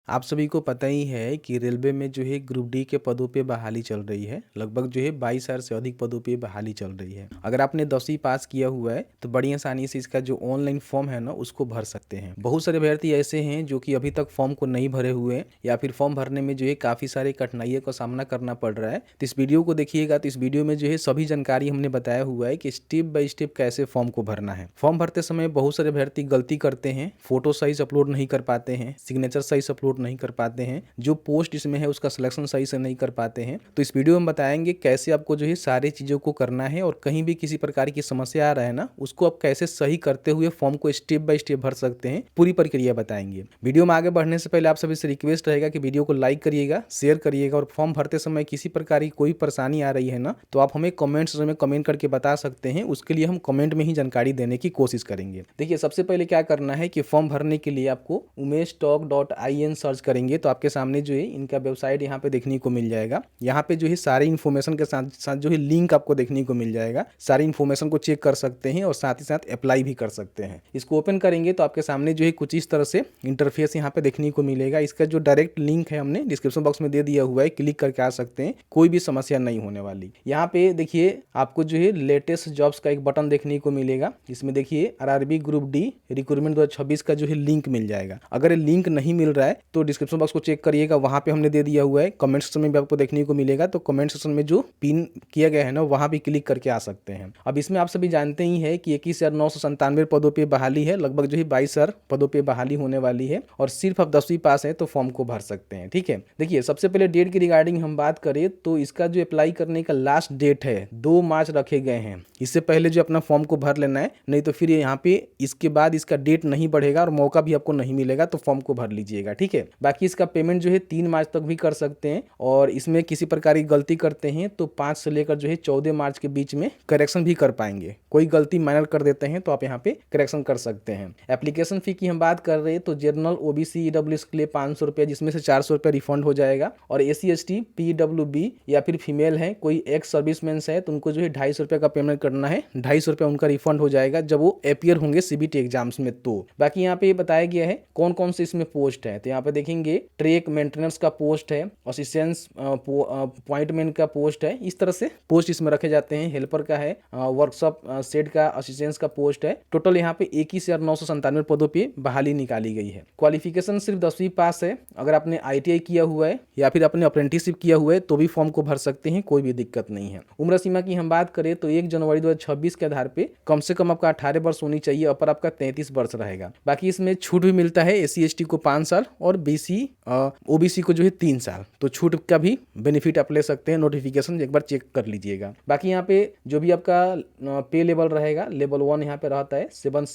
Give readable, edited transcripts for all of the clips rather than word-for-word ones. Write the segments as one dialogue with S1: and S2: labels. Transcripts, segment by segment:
S1: आप सभी को पता ही है कि रेलवे में जो है ग्रुप डी के पदों पे बहाली चल रही है। लगभग जो है 22,000 से अधिक पदों पे बहाली चल रही है। अगर आपने 10वीं पास किया हुआ है तो बड़ी आसानी से इसका जो ऑनलाइन फॉर्म है ना उसको भर सकते हैं। बहुत सारे अभ्यर्थी ऐसे हैं जो कि अभी तक फॉर्म को नहीं भरे हुए हैं या फिर फॉर्म भरने में जो है काफ़ी सारे कठिनाइयों का सामना करना पड़ रहा है। तो इस वीडियो को देखिएगा, तो इस वीडियो में जो है सभी जानकारी हमने बताया हुआ है कि स्टेप बाय स्टेप कैसे फॉर्म को भरना है। फॉर्म भरते समय बहुत सारे अभ्यर्थी गलती करते हैं, फोटो साइज अपलोड नहीं कर पाते हैं, सिग्नेचर साइज अपलोड नहीं कर पाते हैं, जो पोस्ट इसमें है उसका सिलेक्शन सही से नहीं कर पाते हैं। तो इस वीडियो में बताएंगे कैसे आपको जो है सारी चीज़ों को करना है और कहीं भी किसी प्रकार की समस्या आ रहा है ना उसको आप कैसे सही करते हुए फॉर्म को स्टेप बाय स्टेप भर सकते हैं, पूरी प्रक्रिया बताएंगे। वीडियो में आगे बढ़ने से पहले आप सभी से रिक्वेस्ट रहेगा कि वीडियो को लाइक करिएगा, शेयर करिएगा और फॉर्म भरते समय किसी प्रकार की कोई परेशानी आ रही है ना तो आप हमें कमेंट्स में कमेंट करके बता सकते हैं। उसके लिए हम कमेंट में ही जानकारी देने की कोशिश करेंगे। देखिए, सबसे पहले क्या करना है कि फॉर्म भरने के लिए आपको umeshtalk.in सर्च करेंगे तो आपके सामने जो है इनका वेबसाइट यहाँ पे देखने को मिल जाएगा। यहाँ पे जो है सारी इन्फॉर्मेशन के साथ साथ जो है लिंक आपको देखने को मिल जाएगा। सारी इन्फॉर्मेशन को चेक कर सकते हैं और साथ ही साथ अप्लाई भी कर सकते हैं। इसको ओपन करेंगे तो आपके सामने जो है कुछ इस तरह से इंटरफेस यहाँ पे देखने को मिलेगा। इसका जो डायरेक्ट लिंक है हमने डिस्क्रिप्शन बॉक्स में दे दिया हुआ है, क्लिक करके आ सकते हैं, कोई भी समस्या नहीं होने वाली। यहाँ पे देखिए आपको जो है लेटेस्ट जॉब्स का एक बटन देखने को मिलेगा। इसमें देखिए आरआरबी ग्रुप डी रिक्रूटमेंट 2026 का जो है लिंक मिल जाएगा। अगर लिंक नहीं मिल रहा है तो डिस्क्रिप्शन बॉक्स को चेक करिएगा, वहां पे हमने दे दिया हुआ है। कमेंट सेक्शन में भी आपको देखने को मिलेगा, तो कमेंट सेक्शन में जो पिन किया गया है ना वहां भी क्लिक करके आ सकते हैं। अब इसमें आप सभी जानते ही है कि 21,997 पदों पे बहाली है। लगभग जो है 22,000 पदों पे बहाली होने वाली है और सिर्फ आप 10वीं पास है तो फॉर्म को भर सकते हैं। ठीक है, देखिए सबसे पहले डेट की रिगार्डिंग हम बात करें तो इसका जो अप्लाई करने का लास्ट डेट है 2 मार्च रखे गए हैं। इससे पहले जो अपना फॉर्म को भर लेना है, नहीं तो फिर यहाँ पे इसके बाद इसका डेट नहीं बढ़ेगा और मौका भी आपको नहीं मिलेगा, तो फॉर्म को भर लीजिएगा। ठीक है, बाकी इसका पेमेंट जो है 3 मार्च तक भी कर सकते हैं और इसमें किसी प्रकार की गलती करते हैं तो 5 से लेकर जो है 14 मार्च के बीच में करेक्शन भी कर पाएंगे। कोई गलती माइनर कर देते हैं तो आप यहाँ पे करेक्शन कर सकते हैं। एप्लीकेशन फी की हम बात कर रहे हैं तो जनरल ओबीसी ईडब्ल्यूएस के लिए 500 रुपये, जिसमें से 400 रुपये रिफंड हो जाएगा और एसी एसटी पीडब्ल्यूबी या फिर फीमेल है, कोई एक्स सर्विसमैन है तो उनको जो है 250 रुपये का पेमेंट करना है। 250 रुपये उनका रिफंड हो जाएगा जब वो अपियर होंगे सीबीटी एग्जाम्स में। तो बाकी यहाँ पे बताया गया है कौन कौन से इसमें पोस्ट है। तो यहाँ पे देखेंगे ट्रैक मेंटेनेंस का पोस्ट है, असिस्टेंस अपॉइंटमेंट का पोस्ट है। इस तरह से पोस्ट इसमें रखे जाते हैं। हेल्पर का है, वर्कशॉप सेट का असिस्टेंस का पोस्ट है। टोटल यहाँ पे 21,997 पदों पे बहाली निकाली गई है। क्वालिफिकेशन सिर्फ 10वीं पास है। अगर आपने आईटीआई किया हुआ है या फिर अपने अप्रेंटिसशिप किया हुआ है तो भी फॉर्म को भर सकते हैं, कोई भी दिक्कत नहीं है। उम्र सीमा की हम बात करें तो 1 जनवरी 2026 के आधार पे कम से कम आपका 18 वर्ष होनी चाहिए, अपर आपका 33 वर्ष रहेगा। बाकी इसमें छूट भी मिलता है, एसी एसटी को 5 साल और बीसी ओबीसी को जो है 3 साल, तो छूट का भी बेनिफिट आप ले सकते हैं। नोटिफिकेशन एक बार चेक कर लीजिएगा। बाकी यहाँ पे जो भी आपका पे लेवल रहेगा, लेवल 1 यहाँ पे रहता है 7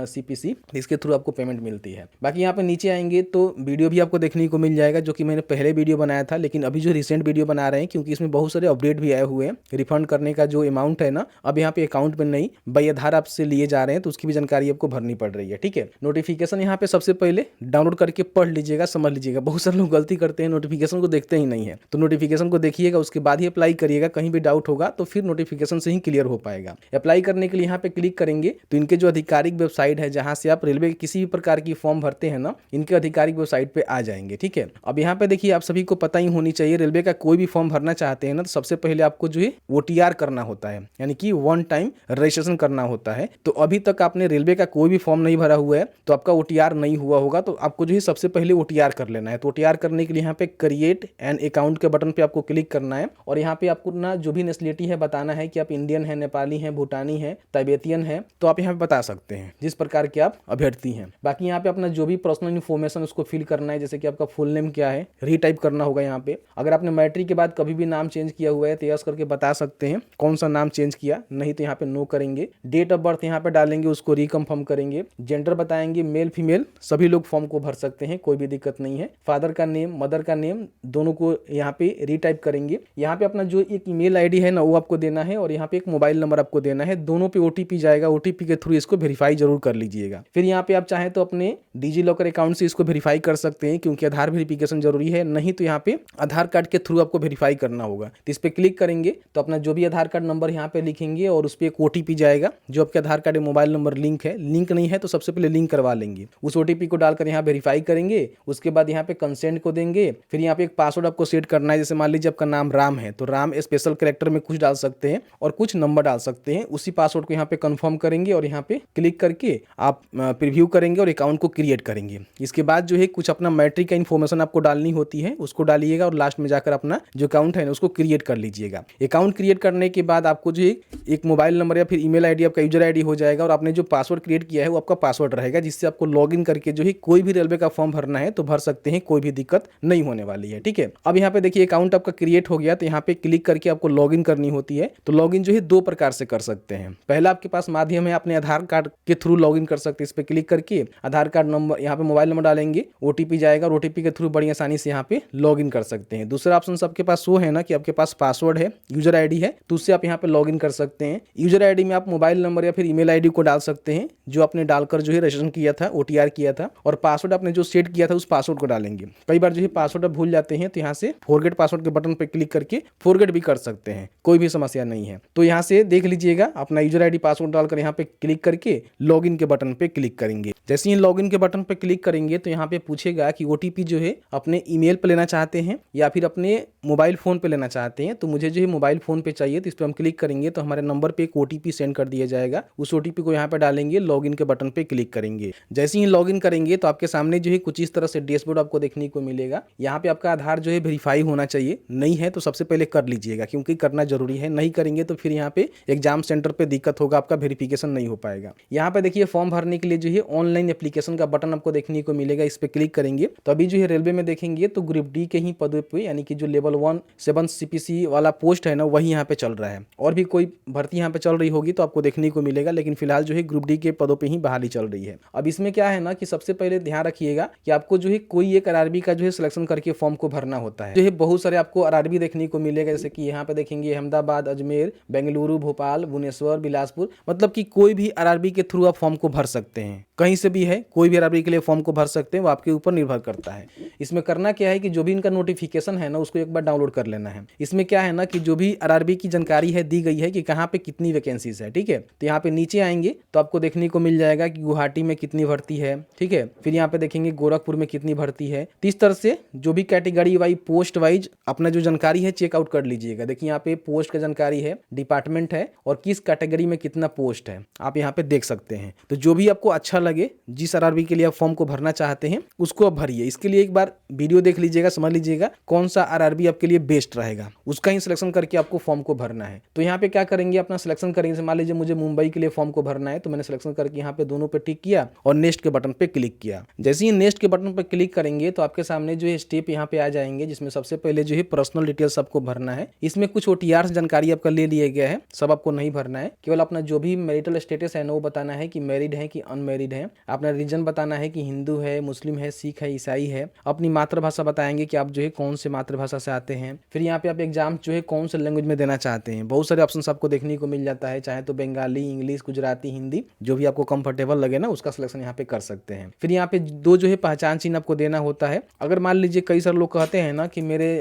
S1: CPC, इसके थ्रू आपको पेमेंट मिलती है। बाकी यहाँ पे नीचे आएंगे तो वीडियो भी आपको देखने को मिल जाएगा, जो कि मैंने पहले वीडियो बनाया था, लेकिन अभी जो रिसेंट वीडियो बना रहे हैं क्योंकि इसमें बहुत सारे अपडेट भी आए हुए हैं। रिफंड करने का जो अमाउंट है ना अब यहाँ पे अकाउंट में नहीं, बाय आधार आपसे लिए जा रहे हैं, तो उसकी भी जानकारी आपको भरनी पड़ रही है। ठीक है, नोटिफिकेशन यहाँ पे सबसे पहले डाउनलोड करके पढ़ लीजिएगा, समझ लीजिएगा। बहुत सारे लोग गलती करते हैं, नोटिफिकेशन को देखते ही नहीं है, तो नोटिफिकेशन को देखिएगा, उसके बाद ही अप्लाई करिएगा। कहीं भी डाउट होगा तो फिर नोटिफिकेशन से ही क्लियर हो पाएगा। अप्लाई करने के लिए यहाँ पे क्लिक करेंगे तो इनके जो आधिकारिक वेबसाइट है जहाँ से आप रेलवे किसी भी प्रकार की फॉर्म भरते हैं ना, इनके आधिकारिक वेबसाइट पे आ जाएंगे। ठीक है, अब यहाँ पे देखिए आप सभी को पता ही होनी चाहिए, रेलवे का कोई भी फॉर्म भरना चाहते हैं ना तो सबसे पहले आपको जो है OTR करना होता है, यानी कि 1 टाइम रजिस्ट्रेशन करना होता है। तो अभी तक आपने रेलवे का कोई भी फॉर्म नहीं भरा हुआ है तो आपका OTR नहीं हुआ होगा, तो आपको जो है सबसे पहले OTR कर लेना है। तो OTR करने के लिए यहाँ पे क्रिएट एन अकाउंट के बटन पे आपको क्लिक करना है और यहाँ पे आपको ना जो भी नेशनलिटी है बताना है कि आप इंडियन है, नेपाली है, भूटानी है, तिब्बतियन है, तो आप यहाँ पे बता सकते हैं जिस प्रकार के आप अभ्यर्थी हैं। बाकी यहाँ पे अपना जो भी पर्सनल इन्फॉर्मेशन उसको फिल करना है, जैसे कि आपका फुल नेम क्या है, रीटाइप करना होगा यहाँ पे। अगर आपने मैट्रिक के बाद कभी भी नाम चेंज किया हुआ है तो यस करके बता सकते हैं कौन सा नाम चेंज किया, नहीं तो यहाँ पे नो करेंगे। डेट ऑफ बर्थ यहाँ पे डालेंगे, उसको रिकन्फर्म करेंगे। जेंडर बताएंगे, मेल फीमेल सभी लोग फॉर्म को भर सकते हैं, कोई भी दिक्कत नहीं है। फादर का नेम, मदर का नेम दोनों को यहाँ पे रीटाइप करेंगे। यहाँ पे अपना जो एक ईमेल आईडी है ना वो आपको देना है और यहाँ पे एक मोबाइल नंबर आपको देना है। दोनों पे OTP जाएगा, OTP के थ्रू इसको वेरीफाई जरूर कर लीजिएगा। फिर यहाँ पे आप चाहें तो अपने डिजी लॉकर अकाउंट से इसको वेरीफाई कर सकते हैं, क्योंकि आधार वेरिफिकेशन जरूरी है, नहीं तो यहाँ पे आधार कार्ड के थ्रू आपको वेरीफाई करना होगा। तो इस पे क्लिक करेंगे तो अपना जो भी आधार कार्ड नंबर यहाँ पे लिखेंगे और उस पर एक OTP जाएगा जो आपके आधार कार्ड मोबाइल नंबर लिंक है। लिंक नहीं है तो सबसे पहले लिंक करवा लेंगे। उस OTP को डालकर यहाँ वेरीफाई करेंगे देंगे, उसके बाद यहाँ पे कंसेंट को देंगे, फिर यहाँ पे एक पासवर्ड आपको सेट करना है। जैसे मान लीजिए आपका नाम राम है तो राम स्पेशल कैरेक्टर में कुछ डाल सकते हैं और कुछ नंबर डाल सकते हैं। उसी पासवर्ड को यहाँ पे कंफर्म करेंगे और यहाँ पे क्लिक करके आप प्रीव्यू करेंगे और अकाउंट को क्रिएट करेंगे। इसके बाद जो है कुछ अपना मैट्रिक का इन्फॉर्मेशन आपको डालनी होती है, उसको डालिएगा और लास्ट में जाकर अपना जो अकाउंट है ना उसको क्रिएट कर लीजिएगा। अकाउंट क्रिएट करने के बाद आपको जो है एक मोबाइल नंबर या फिर ईमेल आईडी आपका यूजर आईडी हो जाएगा और आपने जो पासवर्ड क्रिएट किया है वो आपका पासवर्ड रहेगा, जिससे आपको लॉगिन करके जो है कोई भी रेलवे का फॉर्म भरना है तो भर सकते हैं, कोई भी दिक्कत नहीं होने वाली है। ठीक है, अब यहाँ पे देखिए अकाउंट आपका क्रिएट हो गया तो यहाँ पे क्लिक करके आपको लॉगिन करनी होती है। तो लॉगिन जो है दो प्रकार से कर सकते हैं। पहला आपके पास माध्यम है अपने आधार कार्ड के थ्रू लॉगिन कर सकते हैं। इस पे क्लिक करके आधार कार्ड नंबर यहाँ पे मोबाइल नंबर डालेंगे, ओटीपी जाएगा और ओटीपी के थ्रू बड़ी आसानी से यहाँ पे लॉगिन कर सकते हैं। दूसरा ऑप्शन आपके पास वो है ना कि आपके पास पासवर्ड है, यूजर आईडी है, तो उससे आप यहाँ पे लॉगिन कर सकते हैं। यूजर आईडी में आप मोबाइल नंबर या फिर ईमेल आईडी को डाल सकते हैं जो आपने डालकर जो है रजिस्ट्रेशन किया था, ओटीआर किया था, और पासवर्ड आपने जो सेट किया था उस पासवर्ड को डालेंगे। कई बार जो है पासवर्ड आप भूल जाते हैं तो यहाँ से फॉरगेट पासवर्ड के बटन पर क्लिक करके फॉरगेट भी कर सकते हैं, कोई भी समस्या नहीं है। तो यहाँ से देख लीजिएगा अपना यूजर आईडी पासवर्ड डालकर यहाँ पे क्लिक करके लॉगिन के बटन पे क्लिक करेंगे। जैसे ही लॉगिन के बटन पे क्लिक करेंगे तो यहाँ पे पूछेगा कि ओटीपी जो है अपने ईमेल पे लेना चाहते हैं या फिर अपने मोबाइल फोन पे लेना चाहते हैं। तो मुझे जो है मोबाइल फोन पे चाहिए, तो इस पर हम क्लिक करेंगे तो हमारे नंबर पे एक ओटीपी सेंड कर दिया जाएगा। उस ओटीपी को यहाँ पे डालेंगे, लॉगिन के बटन पे क्लिक करेंगे। जैसे ही लॉगिन करेंगे तो आपके सामने जो है कुछ इस तरह से डैशबोर्ड आपको देखने को मिलेगा। यहाँ पे आपका आधार जो है वेरीफाई होना चाहिए, नहीं है तो सबसे पहले कर लीजिएगा क्योंकि करना जरूरी है। नहीं करेंगे तो फिर यहाँ पे एग्जाम सेंटर पे दिक्कत होगा, आपका वेरिफिकेशन नहीं हो पाएगा। यहाँ पे देखिए फॉर्म भरने के लिए जो है ऑनलाइन एप्लीकेशन का बटन आपको देखने को मिलेगा, इस पे क्लिक करेंगे तो अभी जो है रेलवे में देखेंगे तो ग्रुप डी के ही पदों पे यानी कि जो लेवल 1 7 सीपीसी वाला पोस्ट है ना वही यहाँ पे चल रहा है। और भी कोई भर्ती यहाँ पे चल रही होगी तो आपको देखने को मिलेगा, लेकिन फिलहाल जो है ग्रुप डी के पदों पे ही बहाली चल रही है। अब इसमें क्या है ना कि सबसे पहले ध्यान रखिएगा कि आपको जो है कोई एक आरआरबी का जो है सिलेक्शन करके फॉर्म को भरना होता है। जो है बहुत सारे आपको आरआरबी देखने को मिलेगा, जैसे कि यहाँ पे देखेंगे अहमदाबाद, अजमेर, बेंगलुरु, भोपाल, भुवनेश्वर, बिलासपुर, मतलब कि कोई भी आरआरबी के थ्रू आप फॉर्म को भर सकते हैं। कहीं से भी है, कोई भी आरआरबी के लिए फॉर्म को भर सकते हैं, वो आपके ऊपर निर्भर करता है। इसमें करना क्या है कि जो भी इनका नोटिफिकेशन है ना उसको एक बार डाउनलोड कर लेना है। इसमें क्या है ना कि जो भी आरआरबी की जानकारी है दी गई है कि कहाँ पे कितनी वैकेंसीज है। ठीक है, तो यहाँ पे नीचे आएंगे तो आपको देखने को मिल जाएगा कि गुवाहाटी में कितनी भर्ती है। ठीक है, फिर यहाँ पे देखेंगे गोरखपुर में कितनी भर्ती है। इस तरह से जो भी कैटेगरी वाइज पोस्ट वाइज अपना जो जानकारी है चेकआउट कर लीजिएगा। देखिए यहाँ पे पोस्ट का जानकारी है, डिपार्टमेंट है और किस कैटेगरी में कितना पोस्ट है आप यहाँ पे देख सकते हैं। तो जो भी आपको अच्छा लगे, जिस आरआरबी के लिए आप फॉर्म को भरना चाहते हैं उसको आप भरिए। इसके लिए एक बार वीडियो देख लीजिएगा, समझ लीजिएगा कौन सा आरआरबी आपके लिए बेस्ट रहेगा, उसका ही सिलेक्शन करके आपको फॉर्म को भरना है। तो यहाँ पे क्या करेंगे, अपना सिलेक्शन करेंगे। मान लीजिए मुझे मुंबई के लिए फॉर्म को भरना है तो मैंने सिलेक्शन करके यहाँ पे दोनों पे टिक किया और नेक्स्ट के बटन पे क्लिक किया। जैसे ही नेक्स्ट के बटन पे क्लिक करेंगे तो आपके सामने जो है स्टेप यहाँ पे आ जाएंगे, जिसमें सबसे पहले जो है पर्सनल डिटेल्स आपको भरना है। इसमें कुछ ओटीआर जानकारी आपका ले लिया गया है, सब आपको नहीं भरना है। केवल अपना जो भी मैरिटल स्टेटस है ना वो बताना है कि मैरिड है कि अनमैरिड है। अपना रीजन बताना है कि हिंदू है, मुस्लिम है, सिख है, ईसाई है। अपनी मातृभाषा बताएंगे कि आप जो है कौन से मातृभाषा से आते हैं। फिर यहाँ पे आप एग्जाम जो है कौन से लैंग्वेज में देना चाहते हैं। बहुत सारे ऑप्शन आपको देखने को मिल जाता है, चाहे तो बंगाली, इंग्लिश, गुजराती, हिंदी, जो भी आपको कंफर्टेबल लगे ना उसका सिलेक्शन यहाँ पे कर सकते हैं। फिर यहाँ पे दो जो है पहचान चिन्ह आपको देना होता है। अगर मान लीजिए कई सारे लोग कहते हैं ना कि मेरे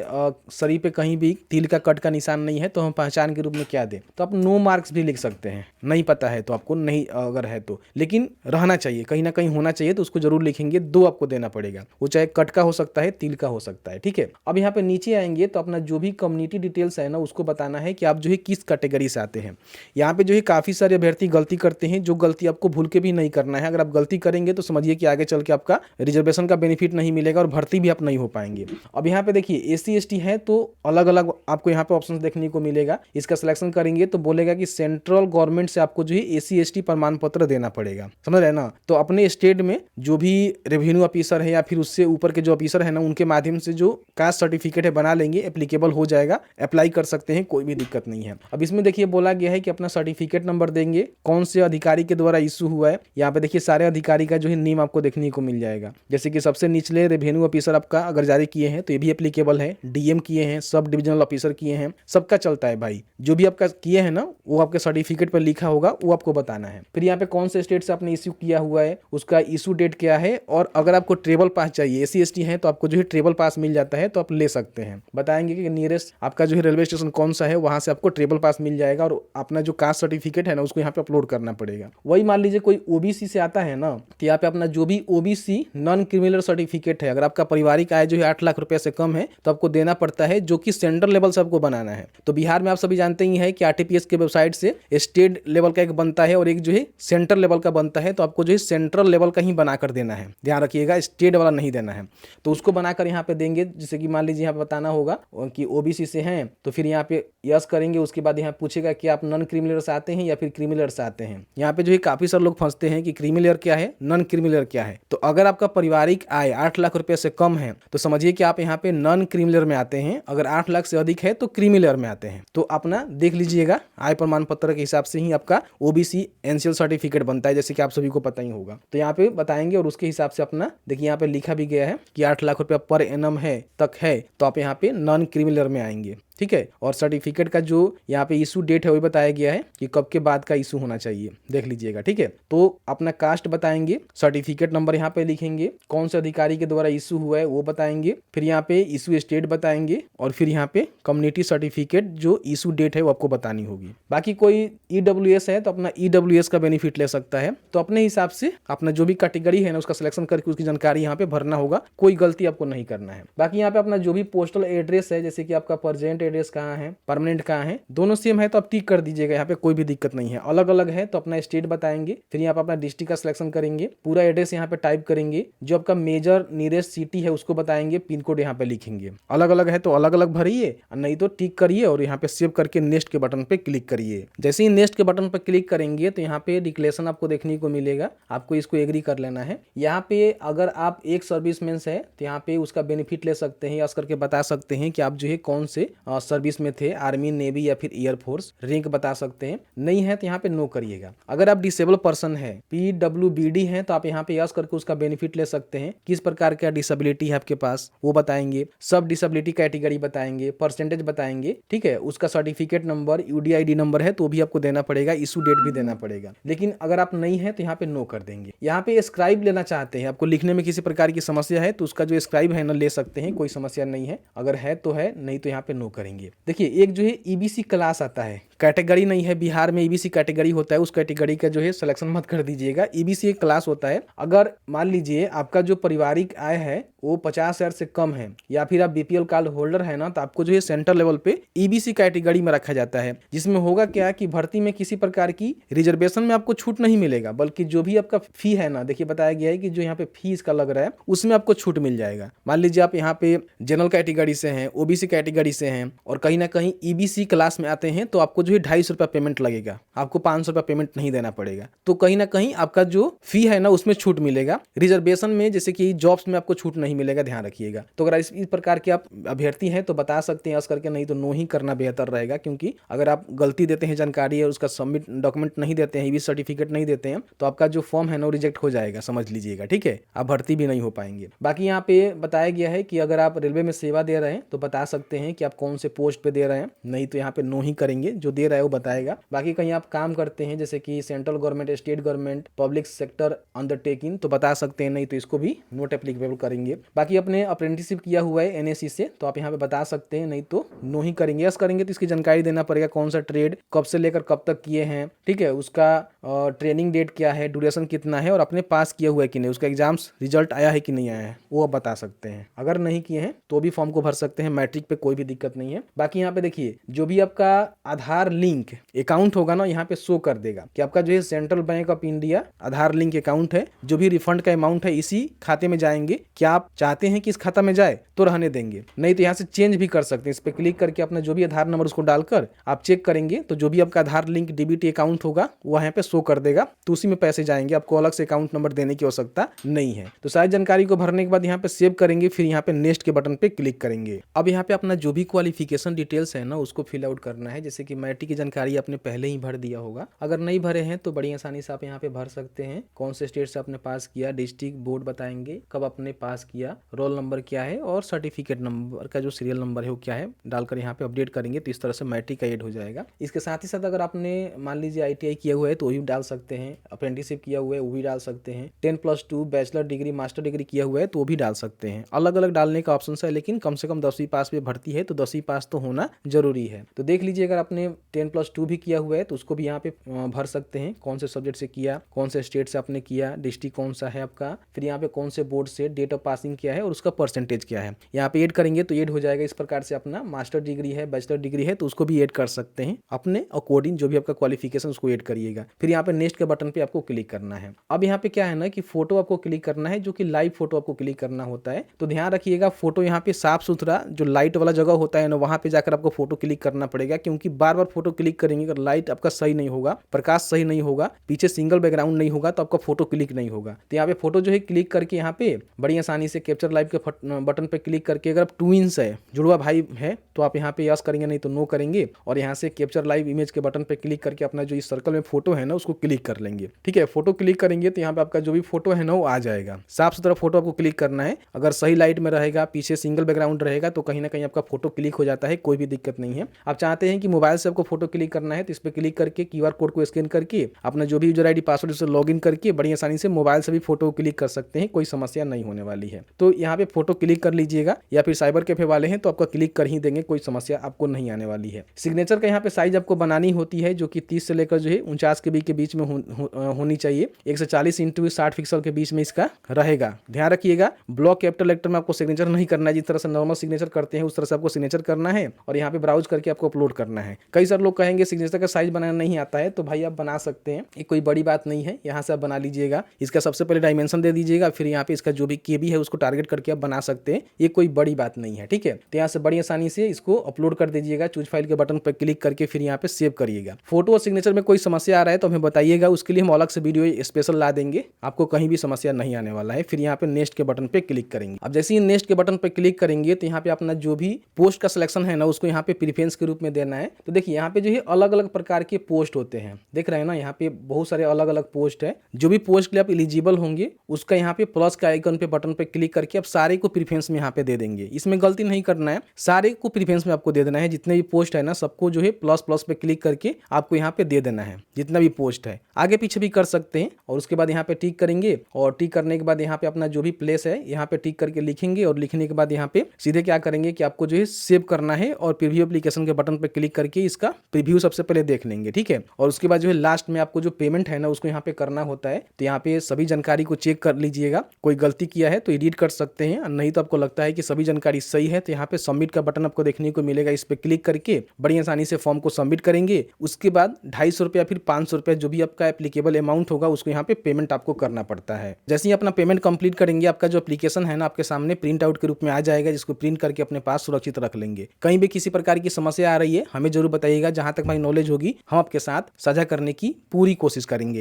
S1: शरीर पे कहीं भी तिल का कट का निशान नहीं है तो हम पहचान के रूप में क्या दें, तो आप नो मार्क्स भी लिख सकते हैं। नहीं पता है तो आपको नहीं, अगर है तो, लेकिन रहना चाहिए, कहीं ना कहीं होना चाहिए तो उसको जरूर लिखेंगे। दो आपको देना पड़ेगा, वो चाहे कट का हो सकता है, तिल का हो सकता है। ठीक है, अब यहाँ पे नीचे आएंगे तो अपना जो भी कम्युनिटी डिटेल्स है ना उसको बताना है कि आप जो है किस कैटेगरी से आते हैं। यहाँ पे जो है काफी सारे अभ्यर्थी गलती करते हैं, जो गलती आपको भूल के भी नहीं करना है। अगर आप गलती करेंगे तो समझिए कि आगे चल के आपका रिजर्वेशन का बेनिफिट नहीं मिलेगा और भर्ती भी आप नहीं हो पाएंगे। अब यहाँ पे देखिए SC ST है तो अलग अलग आपको यहाँ पे ऑप्शन देखने को मिलेगा। इसका सिलेक्शन करेंगे तो बोलेगा कि सेंट्रल गवर्नमेंट से आपको जो है SC ST प्रमाण पत्र देना पड़ेगा, समझ रहे ना। तो अपने स्टेट में जो भी रेवेन्यू ऑफिसर है या फिर उससे ऊपर के जो ऑफिसर है ना उनके माध्यम से जो कास्ट सर्टिफिकेट है बना लेंगे, एप्लीकेबल हो जाएगा, अप्लाई कर सकते हैं, कोई भी दिक्कत नहीं है। अब इसमें देखिए बोला गया है कि अपना सर्टिफिकेट नंबर देंगे, कौन से अधिकारी के द्वारा इशू हुआ है। यहाँ पे देखिए सारे अधिकारी का जो है नेम आपको देखने को मिल जाएगा। जैसे कि सबसे निचले रेवेन्यू ऑफिसर आपका अगर जारी किए हैं तो ये भी एप्लीकेबल है, डीएम किए हैं, सब डिविजनल ऑफिसर किए हैं, सबका चलता है भाई। जो भी आपका किए हैं ना वो आपके सर्टिफिकेट पर लिखा होगा, वो आपको बताना है। फिर यहाँ पे कौन से स्टेट से आपने इश्यू किया हुआ है, उसका इशू डेट क्या है, और अगर आपको ट्रेवल पास चाहिए, SC ST है तो आपको जो है ट्रेवल पास मिल जाता है तो आप ले सकते हैं। बताएंगे कि नियरेस्ट आपका जो है रेलवे स्टेशन कौन सा है, वहां से आपको ट्रेवल पास मिल जाएगा और अपना जो कास्ट सर्टिफिकेट है ना उसको यहाँ पे अपलोड करना पड़ेगा। वही मान लीजिए कोई ओबीसी से आता है ना, तो यहाँ पे अपना जो भी ओबीसी नॉन क्रिमिनल सर्टिफिकेट है, अगर आपका पारिवारिक आय जो है 8 लाख रुपए से कम है तो आपको देना पड़ता है, जो कि सेंट्रल लेवल से आपको बनाना है। तो बिहार में आप सभी जानते ही है कि आरटीपीएस के वेबसाइट से स्टेट लेवल का एक बनता है और एक जो है सेंट्रल लेवल का बनता है, तो आपको जो है सेंट्रल लेवल का ही बनाकर देना है, ध्यान रखिएगा, स्टेट वाला नहीं देना है। तो उसको बनाकर यहाँ पे देंगे, जैसे कि मान लीजिए यहाँ पे बताना होगा कि ओबीसी से हैं, तो फिर यहाँ पे यस करेंगे। उसके बाद यहाँ पूछेगा कि आप नॉन क्रिमिनल से आते हैं या फिर क्रिमिनल से आते हैं। यहाँ पे जो है काफी सारे लोग फंसते हैं कि क्रिमिनल क्या है, नॉन क्रिमिनल क्या है। तो अगर आपका पारिवारिक आय 8 लाख रुपए से कम है तो समझिए कि आप यहाँ पे नॉन क्रिमिनल में आते हैं, अगर 8 लाख से अधिक है तो क्रिमिनल में आते हैं। तो अपना देख लीजिएगा, आय प्रमाण पत्र के हिसाब से ही आपका ओबीसी एनसीएल सर्टिफिकेट बनता है, जैसे कि आप सभी को पता ही होगा। तो यहाँ पे बताएंगे और उसके हिसाब से अपना देखिए यहाँ पे लिखा भी गया है कि 8 लाख रुपया पर एनम है तक है तो आप यहाँ पे नॉन क्रिमिनल में आएंगे, ठीक है। और सर्टिफिकेट का जो यहाँ पे इशू डेट है वो बताया गया है कि कब के बाद का इशू होना चाहिए, देख लीजिएगा, ठीक है। तो अपना कास्ट बताएंगे, सर्टिफिकेट नंबर यहाँ पे लिखेंगे, कौन से अधिकारी के द्वारा इशू हुआ है वो बताएंगे, फिर यहाँ पे इशू स्टेट बताएंगे और फिर यहाँ पे कम्युनिटी सर्टिफिकेट जो इशू डेट है वो आपको बतानी होगी। बाकी कोई ईडब्ल्यूएस है तो अपना ईडब्ल्यूएस का बेनिफिट ले सकता है। तो अपने हिसाब से अपना जो भी कैटेगरी है ना उसका सिलेक्शन करके उसकी जानकारी यहाँ पे भरना होगा, कोई गलती आपको नहीं करना है। बाकी यहाँ पे अपना जो भी पोस्टल एड्रेस है, जैसे कि आपका प्रेजेंट एड्रेस कहाँ है, परमानेंट कहाँ है, दोनों सेम है तो आप टिक कर दीजिएगा, यहाँ पे कोई भी दिक्कत नहीं है। अलग अलग है तो अपना स्टेट बताएंगे, फिर यहाँ पे अपना डिस्ट्रिक्ट का सिलेक्शन करेंगे, पूरा एड्रेस यहाँ पे टाइप करेंगे, जो आपका मेजर नियरेस्ट सिटी है उसको बताएंगे, पिन कोड यहाँ पे लिखेंगे। अलग अलग है तो अलग अलग भरिए, नहीं तो टिक करिए और यहाँ पे सेव करके नेक्स्ट के बटन पे क्लिक करिए। जैसे ही नेक्स्ट के बटन पर क्लिक करेंगे तो यहाँ पे डिक्लेरेशन आपको देखने को मिलेगा, आपको इसको एग्री कर लेना है। यहाँ पे अगर आप एक सर्विसमैन है तो यहाँ पे उसका बेनिफिट ले सकते हैं, यस करके बता सकते हैं कि आप जो है कौन से सर्विस में थे, आर्मी, नेवी या फिर एयरफोर्स, रैंक बता सकते हैं। नहीं है तो यहाँ पे नो करिएगा। अगर आप डिसेबल पर्सन है, पीडब्ल्यूबीडी है, तो आप यहाँ पे यस करके उसका बेनिफिट ले सकते हैं। किस प्रकार का डिसेबिलिटी है आपके पास वो बताएंगे, सब डिसेबिलिटी कैटेगरी बताएंगे, परसेंटेज बताएंगे, ठीक है। उसका सर्टिफिकेट नंबर, यूडीआईडी नंबर है तो भी आपको देना पड़ेगा, इशू डेट भी देना पड़ेगा। लेकिन अगर आप नहीं है तो यहाँ पे नो कर देंगे। यहाँ पे स्क्राइब लेना चाहते हैं, आपको लिखने में किसी प्रकार की समस्या है तो उसका जो स्क्राइब है ना ले सकते हैं, कोई समस्या नहीं है। अगर है तो है, नहीं तो यहाँ पे नो करेंगे। देखिए एक जो है ईबीसी क्लास आता है, कैटेगरी नहीं है, बिहार में ईबीसी कैटेगरी होता है, उस कैटेगरी का जो है सिलेक्शन मत कर दीजिएगा। ईबीसी एक क्लास होता है। अगर मान लीजिए आपका जो पारिवारिक आय है वो 50,000 से कम है या फिर आप बीपीएल कार्ड होल्डर है ना, तो आपको जो है सेंट्रल लेवल पे ईबीसी कैटेगरी में रखा जाता है, जिसमें होगा क्या कि भर्ती में किसी प्रकार की रिजर्वेशन में आपको छूट नहीं मिलेगा, बल्कि जो भी आपका फी है ना, देखिए बताया गया है कि जो यहाँ पे फी इसका लग रहा है उसमें आपको छूट मिल जाएगा। मान लीजिए आप यहाँ पे जनरल कैटेगरी से हैं, ओबीसी कैटेगरी से हैं और कहीं ना कहीं ईबीसी क्लास में आते हैं तो आपको जो है 250 रुपया पेमेंट लगेगा, आपको 500 रुपया पेमेंट नहीं देना पड़ेगा। तो कहीं ना कहीं आपका जो फी है ना उसमें छूट मिलेगा। रिजर्वेशन में जैसे कि जॉब्स में आपको छूट नहीं मिलेगा, ध्यान रखिएगा। तो अगर इस प्रकार के आप अभ्यर्थी हैं तो बता सकते हैं यस करके, नहीं तो नो ही करना बेहतर रहेगा। क्योंकि अगर आप गलती देते हैं जानकारी और उसका सबमिट डॉक्यूमेंट नहीं देते हैं, ईबीसी सर्टिफिकेट नहीं देते हैं, तो आपका जो फॉर्म है ना रिजेक्ट हो जाएगा, समझ लीजिएगा, ठीक है। आप भर्ती भी नहीं हो पाएंगे। बाकी यहाँ पे बताया गया है कि अगर आप रेलवे में सेवा दे रहे हैं तो बता सकते हैं कि आप कौन से पोस्ट पे दे रहे हैं, नहीं तो यहाँ पे नो ही करेंगे, जो दे रहा है वो बताएगा। बाकी कहीं आप काम करते हैं जैसे कि central government, state government, public sector undertaking, तो बता सकते हैं, नहीं तो इसको भी नोट एप्लीकेबल करेंगे। बाकी अपने अप्रेंटिसशिप किया हुआ है एनएससी से तो आप यहाँ पे बता सकते हैं, नहीं तो नो ही करेंगे। यस करेंगे तो इसकी जानकारी देना पड़ेगा, कौन सा ट्रेड कब से लेकर कब तक किए हैं, ठीक है, उसका ट्रेनिंग डेट क्या है, ड्यूरेशन कितना है और अपने पास किया हुआ है कि नहीं, उसका एग्जाम्स रिजल्ट आया है कि नहीं आया है वो आप बता सकते हैं। अगर नहीं किए हैं तो भी फॉर्म को भर सकते हैं, मैट्रिक पे कोई भी दिक्कत नहीं है। बाकी यहाँ पे देखिए जो भी आपका आधार लिंक अकाउंट होगा ना, यहाँ पे शो कर देगा कि आपका जो है central bank of India Aadhaar link account है, जो भी रिफंड का अमाउंट है इसी खाते में जाएंगे। क्या आप चाहते हैं कि इस खाता में जाए तो रहने देंगे, नहीं तो यहाँ से चेंज भी कर सकते हैं। इस पे क्लिक करके अपना जो भी आधार नंबर उसको डालकर आप चेक करेंगे तो जो भी आपका आधार लिंक डीबीटी अकाउंट होगा वो यहाँ पे शो कर देगा, तो उसी में पैसे जाएंगे, आपको अलग से अकाउंट नंबर देने की आवश्यकता नहीं है। तो सारी जानकारी को भरने के बाद यहाँ पे सेव करेंगे, फिर यहाँ पे नेक्स्ट के बटन पे क्लिक करेंगे। अब यहाँ पे अपना जो भी क्वालिफिकेशन डिटेल्स है ना उसको फिल आउट करना है। जैसे कि मैट्रिक की जानकारी आपने पहले ही भर दिया होगा, अगर नहीं भरे हैं तो बड़ी आसानी से आप यहाँ पे भर सकते हैं। कौन से स्टेट से आपने पास किया, डिस्ट्रिक्ट, बोर्ड बताएंगे, कब आपने पास किया, या रोल नंबर क्या है और सर्टिफिकेट नंबर का जो सीरियल नंबर है वो क्या है डालकर यहाँ पे अपडेट करेंगे तो इस तरह से मैट्रिक का ऐड हो जाएगा। इसके साथ ही साथ अगर आपने मान लीजिए ITI किया हुआ है तो वो भी डाल सकते हैं, अप्रेंटिसशिप किया हुआ है वो भी डाल सकते हैं, 10+2 बैचलर डिग्री मास्टर डिग्री किया हुआ है तो वो भी डाल सकते हैं। अलग अलग डालने का ऑप्शन है, लेकिन कम से कम 10वीं पास पे भर्ती है तो 10वीं पास तो होना जरूरी है। तो देख लीजिए अगर आपने 10+2 भी किया हुआ है तो उसको भी यहाँ पे भर सकते हैं, कौन से सब्जेक्ट से किया, कौन से स्टेट से आपने किया, डिस्ट्रिक्ट कौन सा है आपका, फिर यहाँ पे कौन से बोर्ड से, डेट ऑफ पासिंग क्या है और उसका परसेंटेज क्या है। यहाँ पे ऐड करेंगे तो ऐड हो जाएगा। इस प्रकार से अपना मास्टर डिग्री है, बैचलर डिग्री है तो उसको भी ऐड कर सकते हैं अपने अकॉर्डिंग, जो भी आपका क्वालिफिकेशन उसको ऐड करिएगा। फिर यहाँ पे नेक्स्ट के बटन पे आपको क्लिक करना है। अब यहाँ पे क्या है ना कि फोटो आपको क्लिक करना है, जो कि लाइव फोटो आपको क्लिक करना होता है। तो ध्यान रखिएगा फोटो यहाँ पे साफ सुथरा जो लाइट वाला जगह होता है ना वहाँ पे जाकर आपको फोटो क्लिक करना पड़ेगा, क्योंकि बार बार फोटो क्लिक करेंगे अगर लाइट आपका सही नहीं होगा, प्रकाश सही नहीं होगा, पीछे सिंगल बैकग्राउंड नहीं होगा तो आपका फोटो क्लिक नहीं होगा। तो यहाँ पे फोटो जो है क्लिक करके यहाँ पे बड़ी आसानी से कैप्चर लाइव के बटन पे क्लिक करके, अगर आप ट्विंस है, जुड़वा भाई है तो आप यहाँ पे यस करेंगे, नहीं तो नो करेंगे, और यहाँ से कैप्चर लाइव इमेज के बटन पे क्लिक करके अपना जो इस सर्कल में फोटो है ना उसको क्लिक कर लेंगे। ठीक है, फोटो क्लिक करेंगे तो यहाँ पे आपका जो भी फोटो है ना वो आ जाएगा। साफ सुथरा फोटो आपको क्लिक करना है। अगर सही लाइट में रहेगा, पीछे सिंगल बैकग्राउंड रहेगा तो कहीं ना कहीं आपका फोटो क्लिक हो जाता है, कोई भी दिक्कत नहीं है। आप चाहते हैं कि मोबाइल से आपको फोटो क्लिक करना है तो इस पर क्लिक करके QR कोड को स्कैन करके अपना जो भी यूजर ID पासवर्ड से लॉग इन करके बड़ी आसानी से मोबाइल से भी फोटो क्लिक कर सकते हैं, कोई समस्या नहीं होने वाली है। तो यहाँ पे फोटो क्लिक कर लीजिएगा, या फिर साइबर कैफे वाले हैं तो आपका क्लिक कर ही देंगे, कोई समस्या आपको नहीं आने वाली है। सिग्नेचर का यहाँ पे साइज आपको बनानी होती है, जो कि 30 से लेकर जो है 49 के बीच में होनी चाहिए। 140 × 60 पिक्सल के बीच में इसका रहेगा। ध्यान रखिएगा ब्लॉक कैपिटल लेटर में आपको सिग्नेचर नहीं करना है, जिस तरह से नॉर्मल सिग्नेचर करते हैं उस तरह से आपको सिग्नेचर करना है और यहाँ पे ब्राउज करके आपको अपलोड करना है। कई सारे लोग कहेंगे सिग्नेचर का साइज बनाना नहीं आता है, तो भाई आप बना सकते हैं, ये कोई बड़ी बात नहीं है। यहाँ से आप बना लीजिएगा, इसका सबसे पहले डायमेंशन दे दीजिएगा, फिर यहाँ पे इसका जो भी KB है उसको टारगेट करके आप बना सकते हैं, ये कोई बड़ी बात नहीं है। ठीक है, तो यहाँ से बड़ी आसानी से इसको अपलोड कर दीजिएगा। चूज फाइल के बटन पर क्लिक करके फिर यहाँ पे सेव करिएगा। फोटो और सिग्नेचर में कोई समस्या आ रहा है तो हमें बताइएगा, उसके लिए हम अलग से वीडियो स्पेशल ला देंगे, आपको कहीं भी समस्या नहीं आने वाला है। फिर यहाँ पे नेक्स्ट के बटन पे क्लिक करेंगे। अब जैसे ही नेक्स्ट के बटन पे क्लिक करेंगे तो यहाँ पे अपना जो भी पोस्ट का सिलेक्शन है ना उसको यहाँ पे प्रेफरेंस के रूप में देना है। तो देखिए यहाँ पे जो है अलग अलग प्रकार के पोस्ट होते हैं, देख रहे हैं ना, यहाँ पे बहुत सारे अलग अलग पोस्ट है। जो भी पोस्ट के लिए आप एलिजिबल होंगे उसका यहाँ पे प्लस का आइकन पे बटन पे क्लिक करके आप सारे को प्रेफरेंस में यहाँ पे दे देंगे। इसमें गलती नहीं करना है, सारे को प्रेफरेंस में आपको दे देना है। जितने भी पोस्ट है ना सबको जो है प्लस पे क्लिक करके आपको यहाँ पे दे देना है, जितना भी पोस्ट है। आगे पीछे भी कर सकते हैं। और उसके बाद यहाँ पे टिक करेंगे, और टिक करने के बाद यहाँ पे अपना जो भी प्लेस है यहाँ पे टिक करके लिखेंगे, और लिखने के बाद यहाँ पे सीधे क्या करेंगे कि आपको जो है सेव करना है और प्रीव्यू एप्लीकेशन के बटन पे क्लिक करके इसका प्रीव्यू सबसे पहले देख लेंगे। ठीक है, और उसके बाद जो है लास्ट में आपको जो पेमेंट है ना उसको यहाँ पे करना होता है। तो यहाँ पे सभी जानकारी को चेक कर लीजिएगा, कोई गलती किया है तो एडिट कर सकते हैं, नहीं तो आपको लगता है कि सभी जानकारी सही है तो यहाँ पे सबमिट का बटन आपको देखने को मिलेगा। इस पे क्लिक करके बड़ी आसानी से फॉर्म को सबमिट करेंगे। उसके बाद 250 रुपया फिर 500 रुपया जो भी आपका एप्लीकेबल अमाउंट होगा उसको यहाँ पे पेमेंट आपको करना पड़ता है। जैसे ही अपना पेमेंट कंप्लीट करेंगे आपका जो एप्लीकेशन है ना आपके सामने प्रिंट आउट के रूप में आ जाएगा, जिसको प्रिंट करके अपने पास सुरक्षित रख लेंगे। कहीं भी किसी प्रकार की समस्या आ रही है हमें जरूर बताइएगा, जहां तक हमारी नॉलेज होगी हम आपके साथ साझा करने की पूरी कोशिश करेंगे।